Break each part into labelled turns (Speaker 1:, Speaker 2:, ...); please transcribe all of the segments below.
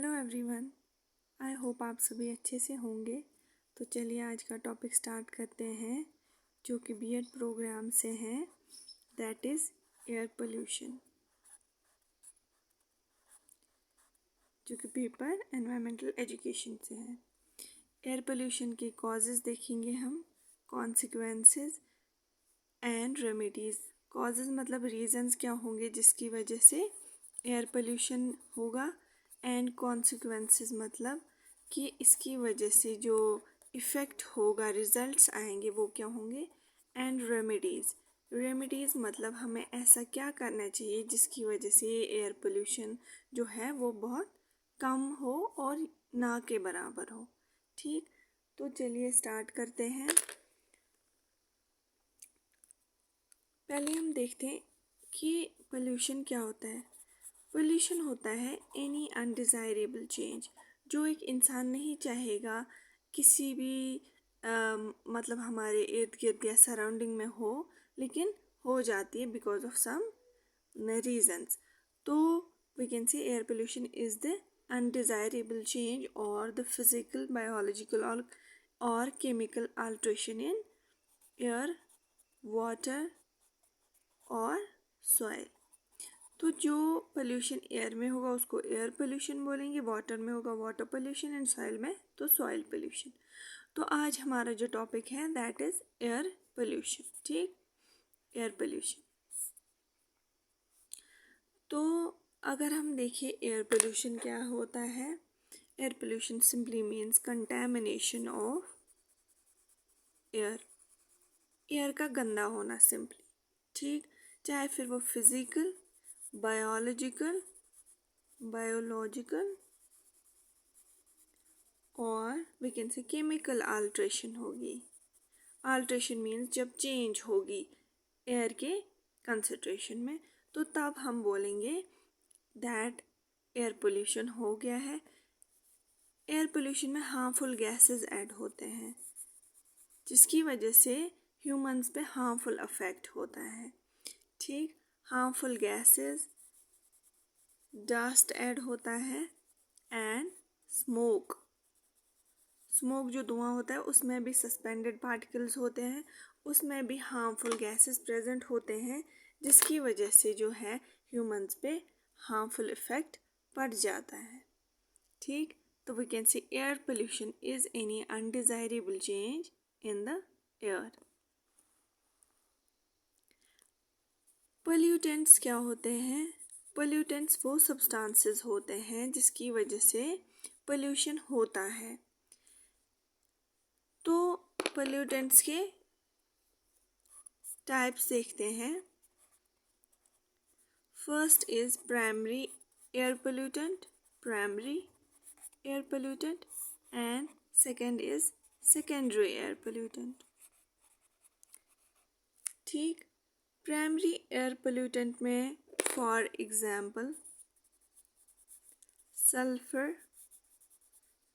Speaker 1: Hello everyone, I hope आप सभी अच्छे से होंगे। तो चलिए आज का टॉपिक स्टार्ट करते हैं जो कि बीएड प्रोग्राम से है, दैट इज़ एयर पोल्यूशन, जो कि पेपर एनवायरमेंटल एजुकेशन से है। एयर पोल्यूशन के कॉजेज़ देखेंगे हम, कॉन्सिक्वेंसेस एंड रेमेडीज़। कॉजेज़ मतलब रीजंस क्या होंगे जिसकी वजह से एयर पोल्यूशन होगा, एंड कॉन्सिक्वेंसेस मतलब कि इसकी वजह से जो इफ़ेक्ट होगा, रिजल्ट्स आएंगे वो क्या होंगे। एंड रेमेडीज़ मतलब हमें ऐसा क्या करना चाहिए जिसकी वजह से एयर पोल्यूशन जो है वो बहुत कम हो और ना के बराबर हो। ठीक, तो चलिए स्टार्ट करते हैं। पहले हम देखते हैं कि पोल्यूशन क्या होता है। पोल्यूशन होता है एनी अनडिज़ायरेबल चेंज, जो एक इंसान नहीं चाहेगा किसी भी मतलब हमारे इर्द गिर्द या सराउंडिंग में हो, लेकिन हो जाती है बिकॉज ऑफ सम रीजंस। तो we can say air pollution is the undesirable change और द फिजिकल, बायोलॉजिकल और chemical alteration in air, water और सॉइल। तो जो पोल्यूशन एयर में होगा उसको एयर पोल्यूशन बोलेंगे, वाटर में होगा वाटर पोल्यूशन, एंड सॉइल में तो सॉइल पोल्यूशन। तो आज हमारा जो टॉपिक है दैट इज एयर पोल्यूशन। ठीक, एयर पोल्यूशन। तो अगर हम देखें एयर पोल्यूशन क्या होता है, air pollution simply means contamination of air, air का गंदा होना सिंपली। ठीक, चाहे फिर वो फिजिकल, बायोलॉजिकल और we can say chemical alteration होगी। अल्ट्रेशन मीन्स जब चेंज होगी एयर के कंसंट्रेशन में, तो तब हम बोलेंगे दैट एयर पोल्यूशन हो गया है। एयर पोल्यूशन में हार्मफुल गैसेस ऐड होते हैं जिसकी वजह से ह्यूमंस पे हार्मफुल अफेक्ट होता है। ठीक, हार्मफुल गैसेस, डस्ट ऐड होता है, एंड स्मोक जो धुआं होता है उसमें भी सस्पेंडेड पार्टिकल्स होते हैं, उसमें भी हार्मफुल गैसेस प्रेजेंट होते हैं जिसकी वजह से जो है ह्यूमंस पे हार्मफुल इफेक्ट पड़ जाता है। ठीक, तो we can see air pollution is any undesirable change in the air. Pollutants क्या होते हैं? पोल्यूटेंट्स वो सब्सटेंसेस होते हैं जिसकी वजह से पोल्यूशन होता है। तो पोल्यूटेंट्स के टाइप्स देखते हैं। First is primary air pollutant, and second is secondary air pollutant. ठीक, प्राइमरी एयर पोल्यूटेंट में फॉर एग्जाम्पल सल्फर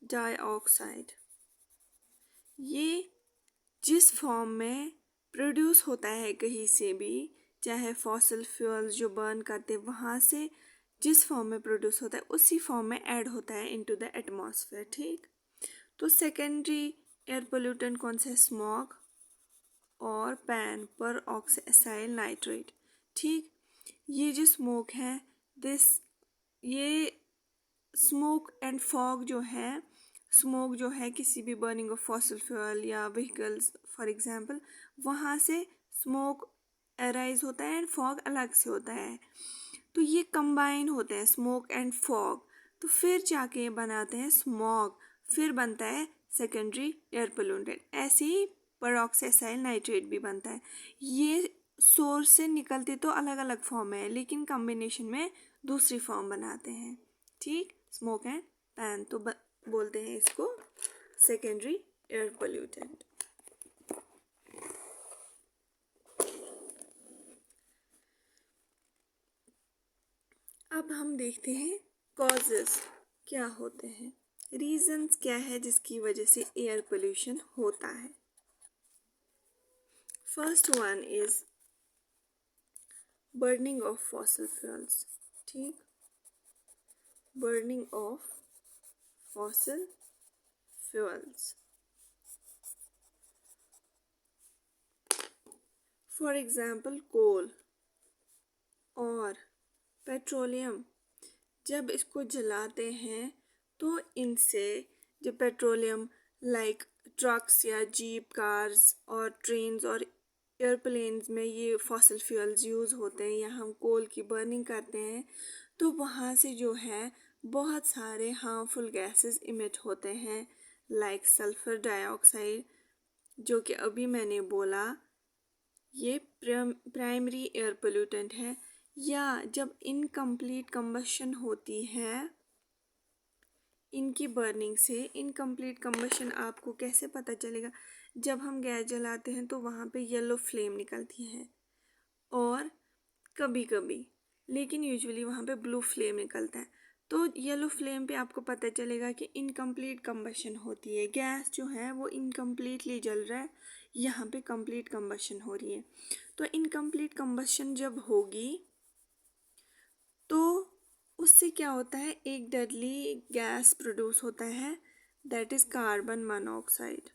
Speaker 1: डाइऑक्साइड, ये जिस फॉर्म में प्रोड्यूस होता है कहीं से भी, चाहे फॉसिल फ्यूल्स जो बर्न करते हैं वहाँ से जिस फॉर्म में प्रोड्यूस होता है उसी फॉर्म में ऐड होता है इनटू द एटमॉस्फेयर। ठीक, तो सेकेंडरी एयर पोल्यूटेंट कौन सा है? स्मॉग और पैन पर ऑक्साइड नाइट्रेट। ठीक, ये जो स्मोक है ये स्मोक एंड फॉग जो है, स्मोक जो है किसी भी बर्निंग ऑफ फॉसिल फ्यूल या व्हीकल्स फॉर एग्जांपल, वहाँ से स्मोक अराइज होता है एंड फॉग अलग से होता है। तो ये कंबाइन होते हैं स्मोक एंड फॉग, तो फिर जाके बनाते हैं स्मॉग, फिर बनता है सेकेंडरी एयर पोल्यूटेंट। ऐसे ही पेरोक्साइड नाइट्रेट भी बनता है। ये सोर्स से निकलते तो अलग अलग फॉर्म है लेकिन कॉम्बिनेशन में दूसरी फॉर्म बनाते हैं। ठीक, स्मोक एंड पैन, तो बोलते हैं इसको सेकेंडरी एयर पोल्यूटेंट। अब हम देखते हैं कॉजेस क्या होते हैं, रीजंस क्या है जिसकी वजह से एयर पोल्यूशन होता है। First one is burning of fossil fuels. ठीक, burning of fossil fuels. For example, coal और पेट्रोलियम, जब इसको जलाते हैं तो इनसे जो पेट्रोलियम लाइक ट्रक्स या जीप कार्स और ट्रेन्स और एयरप्लेन्स में ये फॉसिल फ्यूल्स यूज़ होते हैं या हम कोल की बर्निंग करते हैं तो वहाँ से जो है बहुत सारे हार्मफुल गैसेस इमिट होते हैं लाइक सल्फर डाइऑक्साइड, जो कि अभी मैंने बोला ये प्राइमरी एयर पोल्यूटेंट है। या जब इनकम्प्लीट कंबशन होती है इनकी बर्निंग से, इनकम्प्लीट कंबशन आपको कैसे पता चलेगा, जब हम गैस जलाते हैं तो वहाँ पे येलो फ्लेम निकलती है और कभी कभी, लेकिन यूजुअली वहाँ पे ब्लू फ्लेम निकलता है। तो येलो फ्लेम पे आपको पता चलेगा कि इनकम्प्लीट कंबशन होती है, गैस जो है वो इनकम्प्लीटली जल रहा है, यहाँ पे कंप्लीट कंबशन हो रही है। तो इनकम्प्लीट कंबशन जब होगी तो उससे क्या होता है, एक डेडली गैस प्रोड्यूस होता है that is carbon monoxide.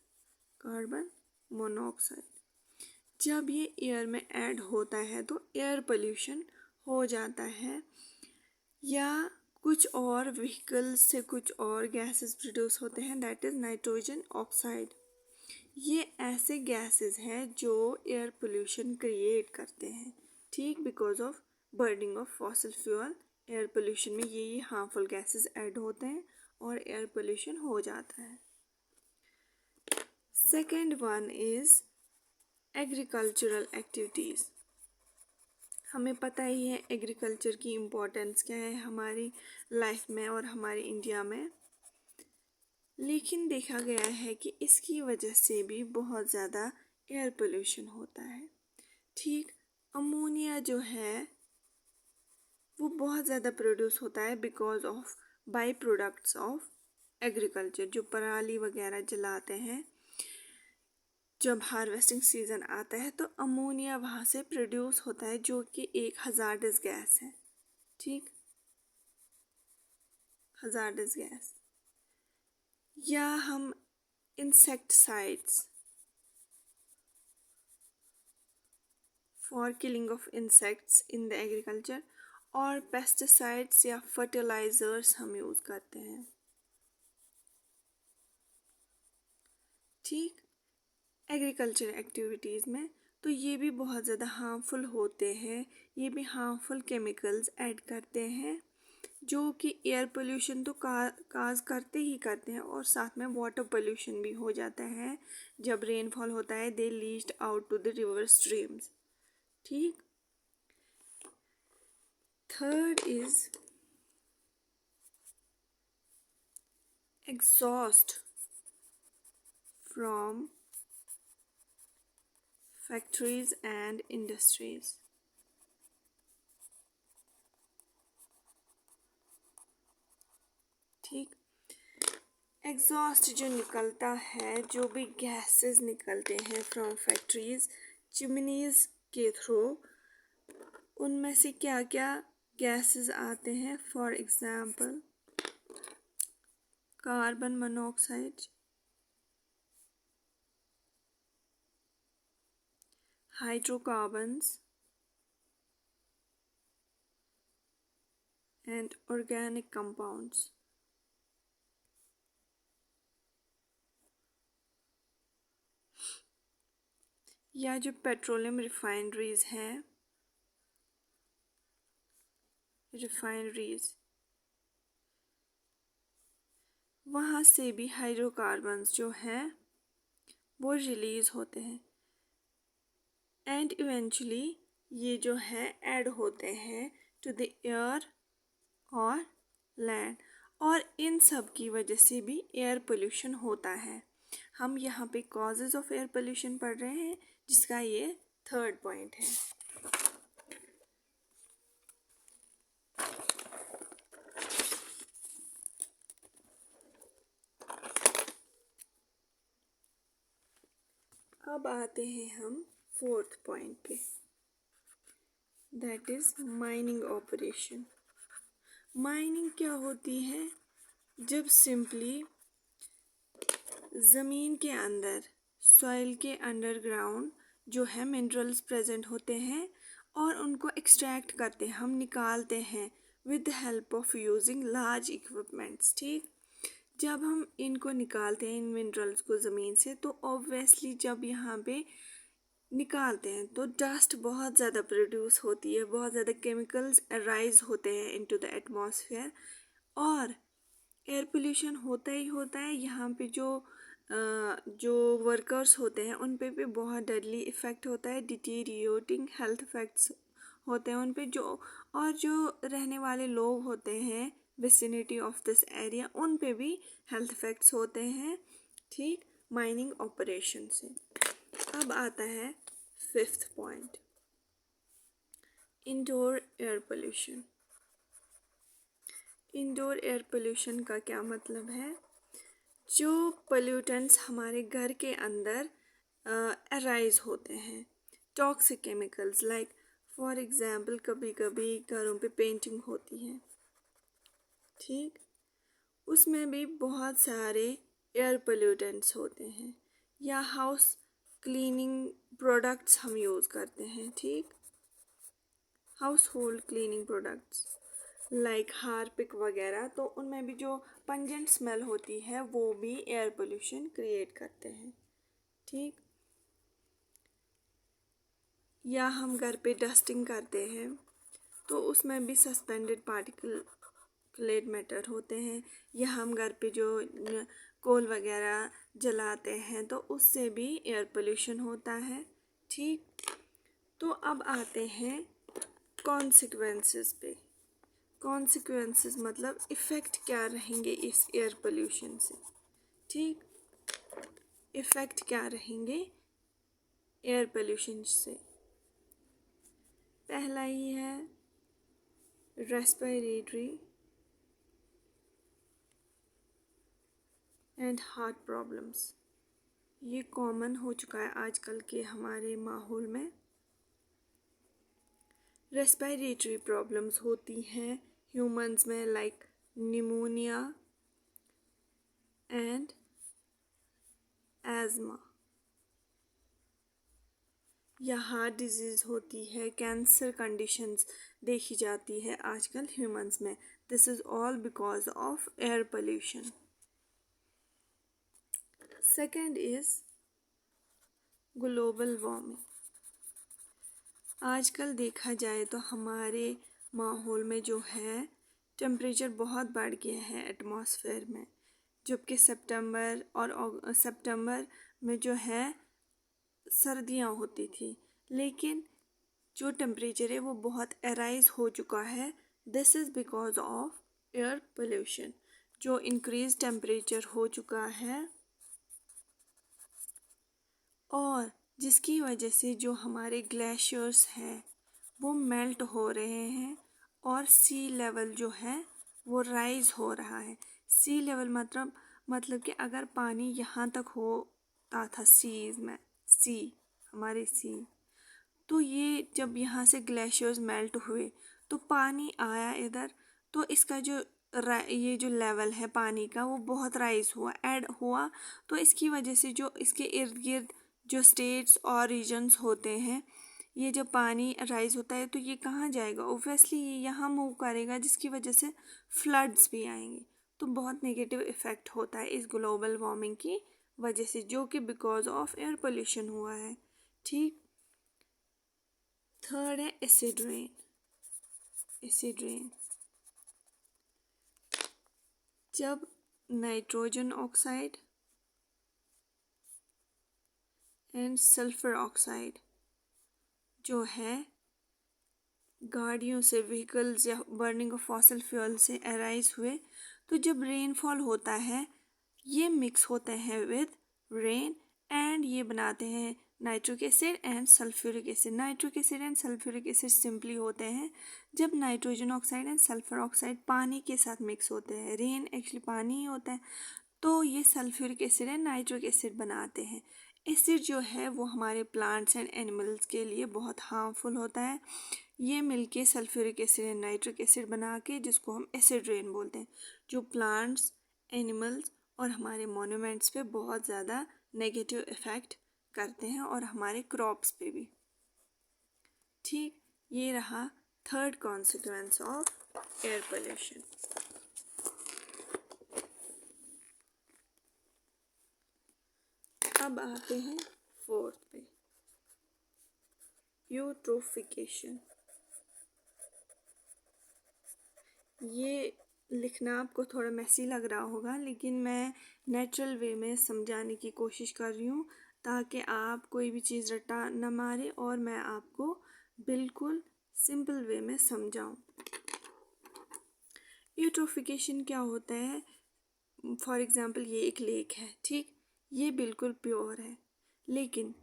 Speaker 1: Carbon monoxide जब ये एयर में ऐड होता है तो एयर पोल्यूशन हो जाता है। या कुछ और व्हीकल्स से कुछ और गैसेस प्रोड्यूस होते हैं दैट इज नाइट्रोजन ऑक्साइड। ये ऐसे गैसेस हैं जो एयर पोल्यूशन क्रिएट करते हैं, ठीक, because of burning of fossil fuel air pollution में ये हार्मफुल गैसेस ऐड होते हैं और एयर पोल्यूशन हो जाता है। Second one is agricultural activities. हमें पता ही है एग्रीकल्चर की इम्पोर्टेंस क्या है हमारी लाइफ में और हमारे इंडिया में, लेकिन देखा गया है कि इसकी वजह से भी बहुत ज़्यादा एयर पोल्यूशन होता है। ठीक, अमोनिया जो है वो बहुत ज़्यादा प्रोड्यूस होता है because of by products of agriculture. जो पराली वगैरह जलाते हैं जब हार्वेस्टिंग सीजन आता है तो अमोनिया वहाँ से प्रोड्यूस होता है जो कि एक हजार्डस गैस है। ठीक, हजार्डस गैस। या हम insecticides for killing of insects in the agriculture और पेस्टिसाइड्स या फर्टिलाइजर्स हम यूज़ करते हैं। ठीक, एग्रीकल्चर एक्टिविटीज़ में तो ये भी बहुत ज़्यादा हार्मफुल होते हैं, ये भी हार्मफुल केमिकल्स ऐड करते हैं जो कि एयर पोल्यूशन तो काज करते ही करते हैं और साथ में वाटर पोल्यूशन भी हो जाता है। जब रेनफॉल होता है they leached out to the river streams. ठीक, third is exhaust from factories and industries. ठीक, एग्जॉस्ट जो निकलता है, जो भी गैसेस निकलते हैं फ्रॉम फैक्ट्रीज चिमनीज के थ्रू, उनमें से क्या क्या गैसेस आते हैं, for example carbon monoxide, hydrocarbons and organic compounds. या जो पेट्रोलियम रिफाइनरीज हैं, रिफाइनरीज वहाँ से भी हाइड्रोकार्बन्स जो हैं वो रिलीज होते हैं एंड इवेंचुअली ये जो है ऐड होते हैं टू द एयर और लैंड, और इन सब की वजह से भी एयर पोल्यूशन होता है। हम यहाँ पे कॉजेज ऑफ एयर पोल्यूशन पढ़ रहे हैं जिसका ये थर्ड पॉइंट है। अब आते हैं हम फोर्थ पॉइंट पे, that is mining operation. Mining क्या होती है, जब सिंपली ज़मीन के अंदर, सॉइल के अंडरग्राउंड जो है मिनरल्स प्रेजेंट होते हैं और उनको एक्सट्रैक्ट करते हैं, हम निकालते हैं with the help of using large equipments. ठीक, जब हम इनको निकालते हैं इन मिनरल्स को ज़मीन से, तो ऑब्वियसली जब यहाँ पे निकालते हैं तो डस्ट बहुत ज़्यादा प्रोड्यूस होती है, बहुत ज़्यादा केमिकल्स अराइज होते हैं इनटू द एटमॉस्फेयर, और एयर पोल्यूशन होता ही होता है। यहाँ पे जो वर्कर्स होते हैं उन पे भी बहुत डेडली इफ़ेक्ट होता है, डिटीरियोटिंग हेल्थ इफ़ेक्ट्स होते हैं उन पे, जो रहने वाले लोग होते हैं विसिनिटी ऑफ दिस एरिया, उन पे भी हेल्थ इफ़ेक्ट्स होते हैं। ठीक, माइनिंग ऑपरेशन से। अब आता है fifth point, indoor air pollution. Indoor air pollution का क्या मतलब है? जो पोल्यूटेंट्स हमारे घर के अंदर अराइज होते हैं, toxic chemicals, like for example कभी कभी घरों पे पेंटिंग होती है, ठीक, उसमें भी बहुत सारे एयर पोल्यूटेंट्स होते हैं, या हाउस क्लीनिंग प्रोडक्ट्स हम यूज़ करते हैं, ठीक, house hold cleaning products like Harpic वगैरह, तो उनमें भी जो पंजेंट स्मेल होती है वो भी एयर पोल्यूशन क्रिएट करते हैं। ठीक, या हम घर पे डस्टिंग करते हैं तो उसमें भी सस्पेंडेड पार्टिकुलेट मैटर होते हैं, या हम घर पे जो कोल वगैरह जलाते हैं तो उससे भी एयर पोल्यूशन होता है। ठीक, तो अब आते हैं कॉन्सिक्वेंसेस पे। कॉन्सिक्वेंसेस मतलब इफ़ेक्ट क्या रहेंगे इस एयर पोल्यूशन से। ठीक, इफ़ेक्ट क्या रहेंगे एयर पोल्यूशन से? पहला ही है रेस्पिरेटरी एंड हार्ट प्रॉब्लम्स। ये कॉमन हो चुका है आजकल के हमारे माहौल में। रेस्पिरेटरी प्रॉब्लम्स होती हैं ह्यूमंस में, लाइक निमोनिया एंड एज़मा, या हार्ट डिजीज़ होती है, कैंसर कंडीशंस देखी जाती है आजकल ह्यूमंस में। This is all because of air pollution. Second is global warming. आजकल देखा जाए तो हमारे माहौल में जो है टेम्परेचर बहुत बढ़ गया है एटमॉस्फेयर में, जबकि सितंबर में जो है सर्दियाँ होती थी, लेकिन जो टेम्परेचर है वो बहुत अराइज हो चुका है। This is because of air pollution, जो इंक्रीज टेम्परेचर हो चुका है, और जिसकी वजह से जो हमारे ग्लेशियर्स हैं वो मेल्ट हो रहे हैं, और सी लेवल जो है वो राइज हो रहा है। सी लेवल मतलब कि अगर पानी यहाँ तक होता था सीज में, हमारे सी, तो ये जब यहाँ से ग्लेशियर्स मेल्ट हुए तो पानी आया इधर, तो इसका ये जो लेवल है पानी का वो बहुत राइज हुआ, ऐड हुआ, तो इसकी वजह से जो इसके इर्द गिर्द जो स्टेट्स और रीजन्स होते हैं, ये जब पानी राइज होता है तो ये कहाँ जाएगा? ओब्वियसली ये यहाँ मूव करेगा, जिसकी वजह से फ्लड्स भी आएंगे। तो बहुत नेगेटिव इफ़ेक्ट होता है इस ग्लोबल वार्मिंग की वजह से, जो कि बिकॉज ऑफ एयर पोल्यूशन हुआ है। ठीक, थर्ड है एसिड रेन। जब nitrogen oxide and sulphur oxide जो है गाड़ियों से, व्हीकल्स या बर्निंग ऑफ फॉसिल फ्यूल से अराइज हुए, तो जब रेनफॉल होता है ये मिक्स होते हैं विद रेन, एंड ये बनाते हैं nitric acid and sulphuric acid. Nitric acid and sulphuric acid simply होते हैं जब nitrogen oxide and sulphur oxide पानी के साथ मिक्स होते हैं। रेन एक्चुअली पानी ही होता है, तो ये sulphuric acid and nitric acid बनाते हैं। एसिड जो है वो हमारे प्लांट्स एंड एनिमल्स के लिए बहुत हार्मफुल होता है। ये मिलके sulphuric acid and nitric acid बना के जिसको हम एसिड रेन बोलते हैं, जो प्लांट्स एनिमल्स और हमारे मॉन्यूमेंट्स पे बहुत ज़्यादा नेगेटिव इफ़ेक्ट करते हैं और हमारे क्रॉप्स पे भी। ठीक, ये रहा third consequence of air pollution. अब आते हैं फोर्थ पे, यूट्रोफिकेशन। ये लिखना आपको थोड़ा मैसी लग रहा होगा, लेकिन मैं नेचुरल वे में समझाने की कोशिश कर रही हूँ ताकि आप कोई भी चीज़ रट्टा न मारे और मैं आपको बिल्कुल सिंपल वे में समझाऊँ। यूट्रोफिकेशन क्या होता है? फॉर एग्ज़ाम्पल ये एक लेक है, ठीक, ये बिल्कुल प्योर है, लेकिन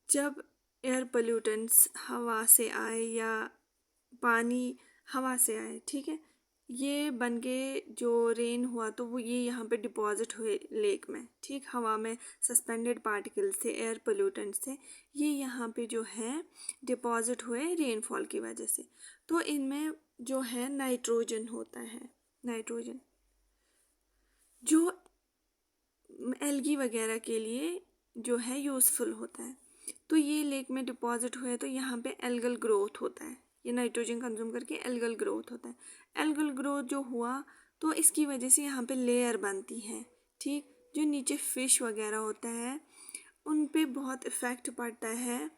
Speaker 1: जब एयर पोल्यूटेंट्स हवा से आए या पानी हवा से आए, ठीक है, ये बन के जो रेन हुआ तो वो ये यहाँ पे डिपॉजिट हुए लेक में, ठीक, हवा में सस्पेंडेड पार्टिकल्स थे, एयर पोल्यूटेंट्स थे, ये यहाँ पे जो है डिपॉजिट हुए रेनफॉल की वजह से। तो इनमें जो है नाइट्रोजन होता है, नाइट्रोजन जो एल्गी वगैरह के लिए जो है यूज़फुल होता है। तो ये लेक में डिपॉजिट हुए तो यहाँ पे एल्गल ग्रोथ होता है, ये नाइट्रोजन कंज्यूम करके एल्गल ग्रोथ होता है। एल्गल ग्रोथ जो हुआ तो इसकी वजह से यहाँ पे लेयर बनती है, ठीक, जो नीचे फिश वगैरह होता है उन पे बहुत इफ़ेक्ट पड़ता है।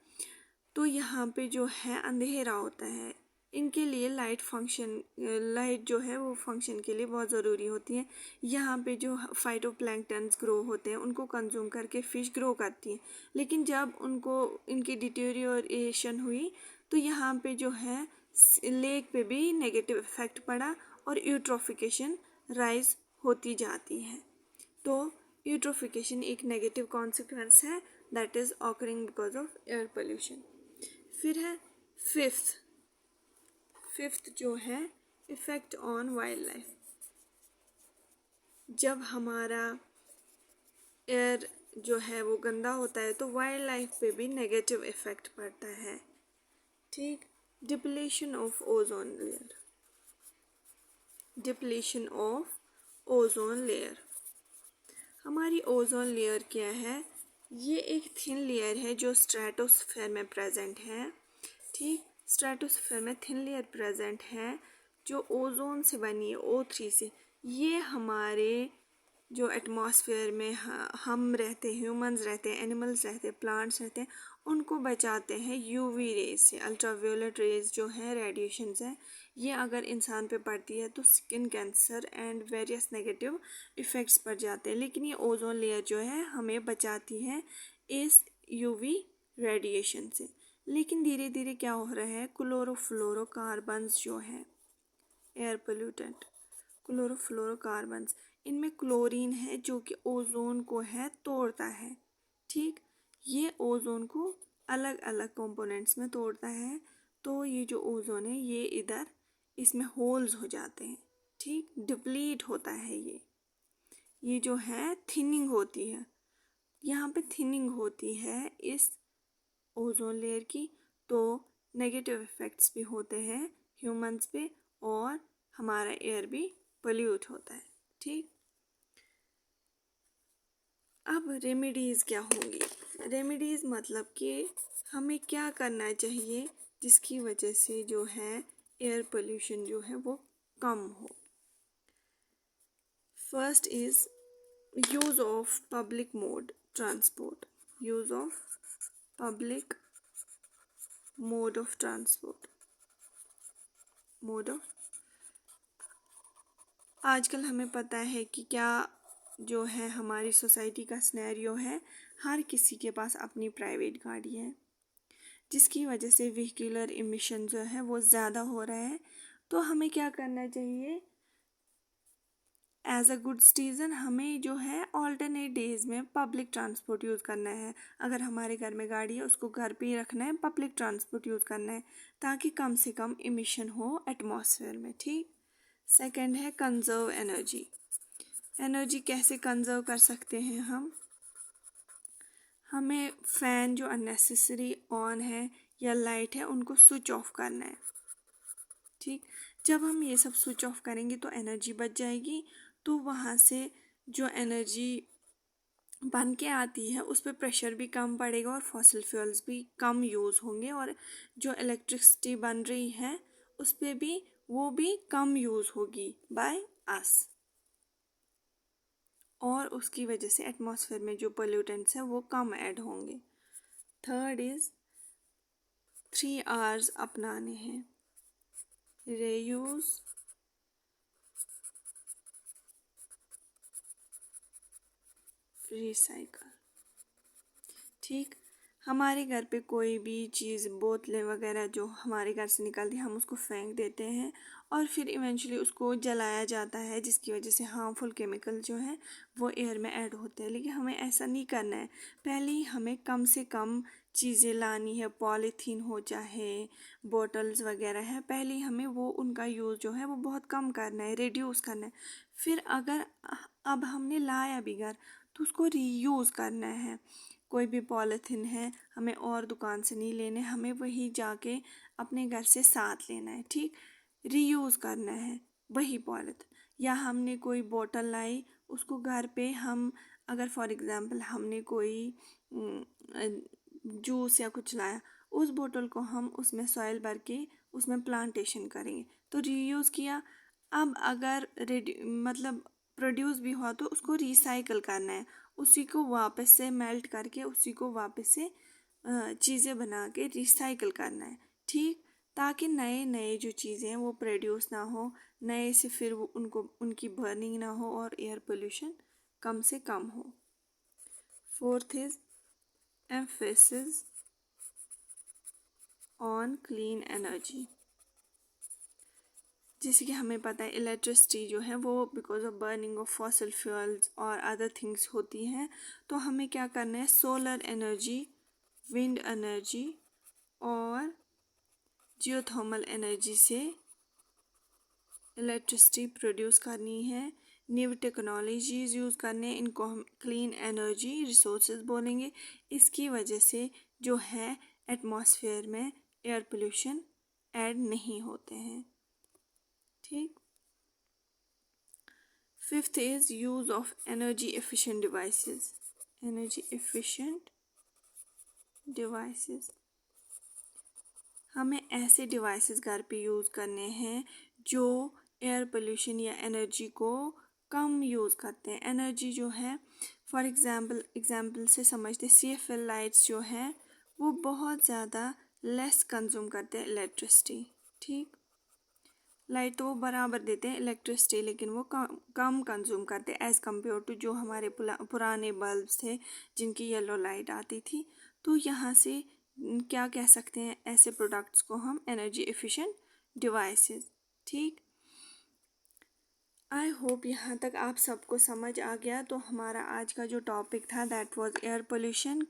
Speaker 1: तो यहाँ पे जो है अंधेरा होता है, इनके लिए लाइट जो है वो फंक्शन के लिए बहुत ज़रूरी होती है। यहाँ पे जो फाइटोप्लैंक्टन्स ग्रो होते हैं उनको कंज्यूम करके फ़िश ग्रो करती हैं, लेकिन जब उनको इनकी डिटेरियोरेशन हुई तो यहाँ पे जो है लेक पे भी नेगेटिव इफ़ेक्ट पड़ा और यूट्रोफिकेशन राइज होती जाती है। तो यूट्रोफिकेशन एक नेगेटिव कॉन्सिक्वेंस है that is occurring because of air pollution. फिर है फिफ्थ जो है इफ़ेक्ट ऑन वाइल्ड लाइफ। जब हमारा एयर जो है वो गंदा होता है तो वाइल्ड लाइफ पे भी नेगेटिव इफ़ेक्ट पड़ता है, ठीक। Depletion of ozone layer, depletion of ozone layer. हमारी ओजोन लेयर क्या है? ये एक थिन लेयर है जो स्ट्रेटोस्फेयर में प्रेजेंट है, ठीक, स्ट्रेटोस्फेयर में थिन लेयर प्रेजेंट है जो ओजोन से बनी है, O3 से। ये हमारे जो एटमॉस्फेयर में हम रहते हैं, ह्यूमंस रहते हैं, एनिमल्स रहते हैं, प्लांट्स रहते हैं, उनको बचाते हैं यूवी रेज से। अल्ट्रावायोलेट रेज जो है रेडिएशंस हैं, ये अगर इंसान पे पड़ती है तो skin cancer and various negative effects पड़ जाते हैं, लेकिन ये ओजोन लेयर जो है हमें बचाती है इस यूवी रेडिएशन से। लेकिन धीरे धीरे क्या हो रहा है, क्लोरोफ्लोरोकार्बन्स जो है एयर पोल्यूटेंट, क्लोरोफ्लोरोकार्बन्स, इनमें क्लोरीन है जो कि ओजोन को है तोड़ता है, ठीक, ये ओजोन को अलग अलग कंपोनेंट्स में तोड़ता है। तो ये जो ओजोन है ये इधर इसमें होल्स हो जाते हैं, ठीक, डिप्लीट होता है ये जो है थिनिंग होती है, यहाँ पे थिनिंग होती है इस ओजोन लेयर की। तो नेगेटिव इफ़ेक्ट्स भी होते हैं ह्यूमंस पे और हमारा एयर भी पोल्यूट होता है, ठीक। अब रेमेडीज़ क्या होंगी? रेमेडीज़ मतलब कि हमें क्या करना चाहिए जिसकी वजह से जो है एयर पोल्यूशन जो है वो कम हो। First is use of public mode transport, use of public mode of transport, mode of. आजकल हमें पता है कि क्या जो है हमारी सोसाइटी का सिनेरियो है, हर किसी के पास अपनी प्राइवेट गाड़ी है, जिसकी वजह से व्हीकुलर इमिशन जो है वो ज़्यादा हो रहा है। तो हमें क्या करना चाहिए? एज अ गुड सिटीज़न हमें जो है ऑल्टरनेट डेज में पब्लिक ट्रांसपोर्ट यूज़ करना है। अगर हमारे घर में गाड़ी है उसको घर पे ही रखना है, पब्लिक ट्रांसपोर्ट यूज़ करना है ताकि कम से कम इमिशन हो एटमॉस्फेयर में, ठीक। सेकंड है कंजर्व एनर्जी। एनर्जी कैसे कंजर्व कर सकते हैं हम? हमें फ़ैन जो अननेसेसरी ऑन है या लाइट है उनको स्विच ऑफ करना है, ठीक। जब हम ये सब स्विच ऑफ करेंगे तो एनर्जी बच जाएगी, तो वहाँ से जो एनर्जी बन के आती है उस पर प्रेशर भी कम पड़ेगा और फॉसिल फ्यूल्स भी कम यूज़ होंगे, और जो इलेक्ट्रिसिटी बन रही है उस पर भी वो भी कम यूज़ होगी बाय अस, और उसकी वजह से एटमॉस्फेयर में जो पोल्यूटेंट्स हैं वो कम ऐड होंगे। थर्ड इज 3 Rs अपनाने हैं। रेयूज, रिसाइकल। ठीक, हमारे घर पे कोई भी चीज़, बोतलें वगैरह जो हमारे घर से निकलती है हम उसको फेंक देते हैं और फिर इवेंचुअली उसको जलाया जाता है, जिसकी वजह से हार्मफुल केमिकल जो है वो एयर में ऐड होते हैं। लेकिन हमें ऐसा नहीं करना है। पहले ही हमें कम से कम चीज़ें लानी है, पॉलीथीन हो चाहे बोटल्स वगैरह है, पहले ही हमें वो उनका यूज़ जो है वो बहुत कम करना है, रिड्यूस करना है। फिर अगर अब हमने लाया भी घर तो उसको रीयूज़ करना है। कोई भी पॉलीथीन है हमें और दुकान से नहीं लेने, हमें वही जाके अपने घर से साथ लेना है। ठीक, रीयूज़ करना है वही पॉलीथीन। या हमने कोई बोतल लाई, उसको घर पे हम, अगर फॉर एग्जांपल हमने कोई जूस या कुछ लाया, उस बोतल को हम उसमें सॉइल भर के उसमें प्लांटेशन करेंगे तो रीयूज़ किया। अब अगर मतलब प्रोड्यूस भी हुआ तो उसको रिसाइकल करना है, उसी को वापस से मेल्ट करके उसी को वापस से चीज़ें बना के रिसाइकल करना है। ठीक, ताकि नए नए जो चीज़ें हैं वो प्रोड्यूस ना हो, नए से फिर वो उनकी बर्निंग ना हो और एयर पोल्यूशन कम से कम हो। Fourth is emphasis on clean energy. जैसे कि हमें पता है इलेक्ट्रिसिटी जो है वो because of burning of fossil fuels और अदर थिंग्स होती हैं, तो हमें क्या करना है, सोलर एनर्जी, विंड एनर्जी और जियोथर्मल एनर्जी से इलेक्ट्रिसिटी प्रोड्यूस करनी है। न्यू टेक्नोलॉजीज यूज़ करने हैं, इनको हम क्लीन एनर्जी रिसोर्सेज बोलेंगे। इसकी वजह से जो है एटमॉस्फेयर में एयर पोल्यूशन ऐड नहीं होते हैं। ठीक, fifth is use of energy efficient devices. Energy efficient devices, हमें ऐसे डिवाइसेस घर पे यूज़ करने हैं जो एयर पोल्यूशन या एनर्जी को कम यूज़ करते हैं। एनर्जी जो है फॉर एग्जांपल से समझते, CFL लाइट्स जो है वो बहुत ज़्यादा लेस कंज्यूम करते हैं इलेक्ट्रिसिटी। ठीक, लाइट तो वो बराबर देते हैं इलेक्ट्रिसिटी, लेकिन वो कम कंज्यूम करते हैं एज़ कम्पेयर टू जो हमारे पुराने बल्ब्स थे जिनकी येलो लाइट आती थी। तो यहाँ से क्या कह सकते हैं, ऐसे प्रोडक्ट्स को हम एनर्जी एफिशिएंट डिवाइसेस। ठीक, आई होप यहाँ तक आप सबको समझ आ गया। तो हमारा आज का जो टॉपिक था दैट वाज एयर पोल्यूशन,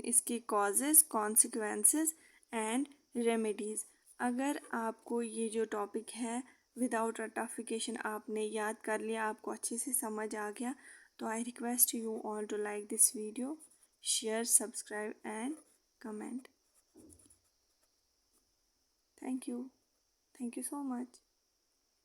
Speaker 1: इसकी कॉजेज़, कॉन्सिक्वेंसेस एंड रेमेडीज़। अगर आपको ये जो टॉपिक है विदाउट रटाफिकेशन आपने याद कर लिया, आपको अच्छे से समझ आ गया, तो I request you all to like this video, share, subscribe and comment. Thank you so much.